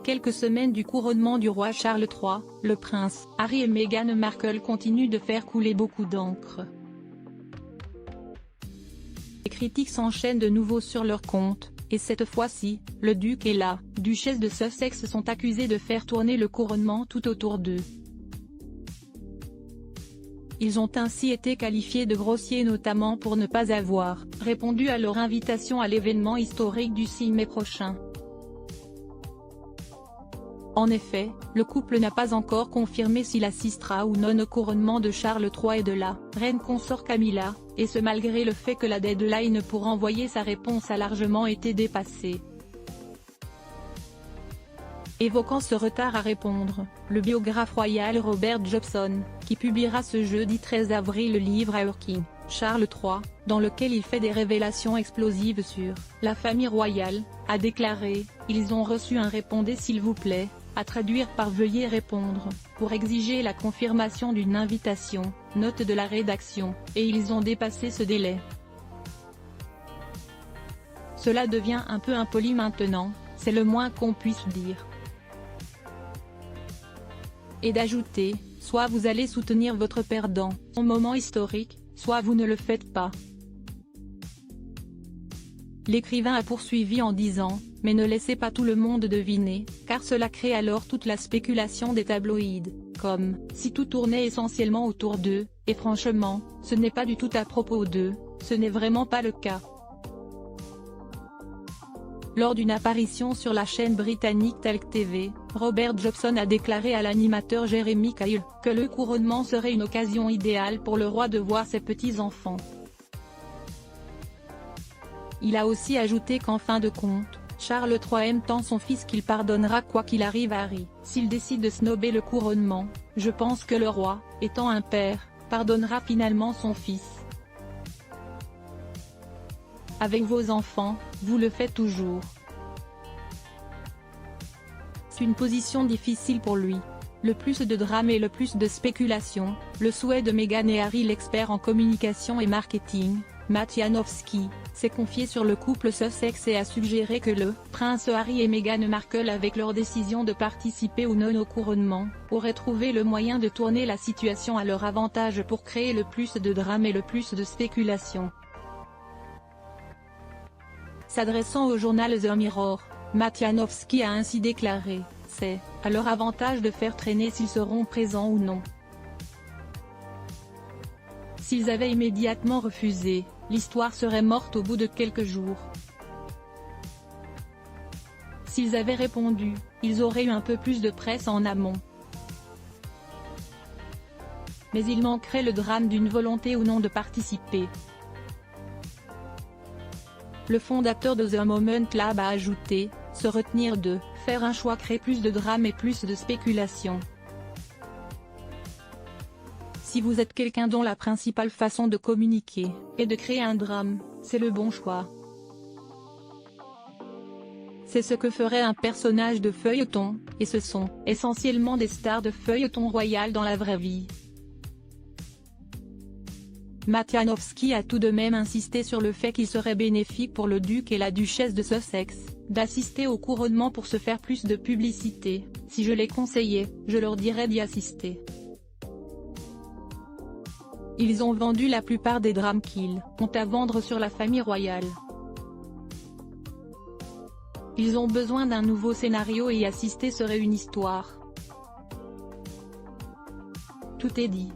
quelques semaines du couronnement du roi Charles III, le prince Harry et Meghan Markle continuent de faire couler beaucoup d'encre. Les critiques s'enchaînent de nouveau sur leur compte, et cette fois-ci, le duc et la duchesse de Sussex sont accusés de faire tourner le couronnement tout autour d'eux. Ils ont ainsi été qualifiés de grossiers notamment pour ne pas avoir répondu à leur invitation à l'événement historique du 6 mai prochain. En effet, le couple n'a pas encore confirmé s'il assistera ou non au couronnement de Charles III et de la reine consort Camilla, et ce malgré le fait que la deadline pour envoyer sa réponse a largement été dépassée. Évoquant ce retard à répondre, le biographe royal Robert Jobson, qui publiera ce jeudi 13 avril le livre Our King, Charles III, dans lequel il fait des révélations explosives sur la famille royale, a déclaré « Ils ont reçu un répondez s'il vous plaît », à traduire par veuillez répondre, pour exiger la confirmation d'une invitation, note de la rédaction, et ils ont dépassé ce délai. Cela devient un peu impoli maintenant, c'est le moins qu'on puisse dire. Et d'ajouter, soit vous allez soutenir votre perdant, son moment historique, soit vous ne le faites pas. L'écrivain a poursuivi en disant, mais ne laissez pas tout le monde deviner, car cela crée alors toute la spéculation des tabloïds, comme, si tout tournait essentiellement autour d'eux, et franchement, ce n'est pas du tout à propos d'eux, ce n'est vraiment pas le cas. Lors d'une apparition sur la chaîne britannique Talk TV, Robert Jobson a déclaré à l'animateur Jeremy Kyle que le couronnement serait une occasion idéale pour le roi de voir ses petits-enfants. Il a aussi ajouté qu'en fin de compte, Charles III aime tant son fils qu'il pardonnera quoi qu'il arrive à Harry. S'il décide de snober le couronnement, je pense que le roi, étant un père, pardonnera finalement son fils. Avec vos enfants, vous le faites toujours. C'est une position difficile pour lui. Le plus de drame et le plus de spéculation, le souhait de Meghan et Harry. L'expert en communication et marketing, Matt Janowski, s'est confié sur le couple Sussex et a suggéré que le prince Harry et Meghan Markle, avec leur décision de participer ou non au couronnement, auraient trouvé le moyen de tourner la situation à leur avantage pour créer le plus de drame et le plus de spéculation. S'adressant au journal The Mirror, Matt Janowski a ainsi déclaré « C'est à leur avantage de faire traîner s'ils seront présents ou non. S'ils avaient immédiatement refusé, l'histoire serait morte au bout de quelques jours. S'ils avaient répondu, ils auraient eu un peu plus de presse en amont. Mais il manquerait le drame d'une volonté ou non de participer. » Le fondateur de The Moment Lab a ajouté, se retenir de faire un choix crée plus de drame et plus de spéculation. Si vous êtes quelqu'un dont la principale façon de communiquer est de créer un drame, c'est le bon choix. C'est ce que ferait un personnage de feuilleton, et ce sont essentiellement des stars de feuilleton royal dans la vraie vie. Matt Janowski a tout de même insisté sur le fait qu'il serait bénéfique pour le duc et la duchesse de Sussex d'assister au couronnement pour se faire plus de publicité. Si je les conseillais, je leur dirais d'y assister. Ils ont vendu la plupart des drames qu'ils ont à vendre sur la famille royale. Ils ont besoin d'un nouveau scénario et y assister serait une histoire. Tout est dit.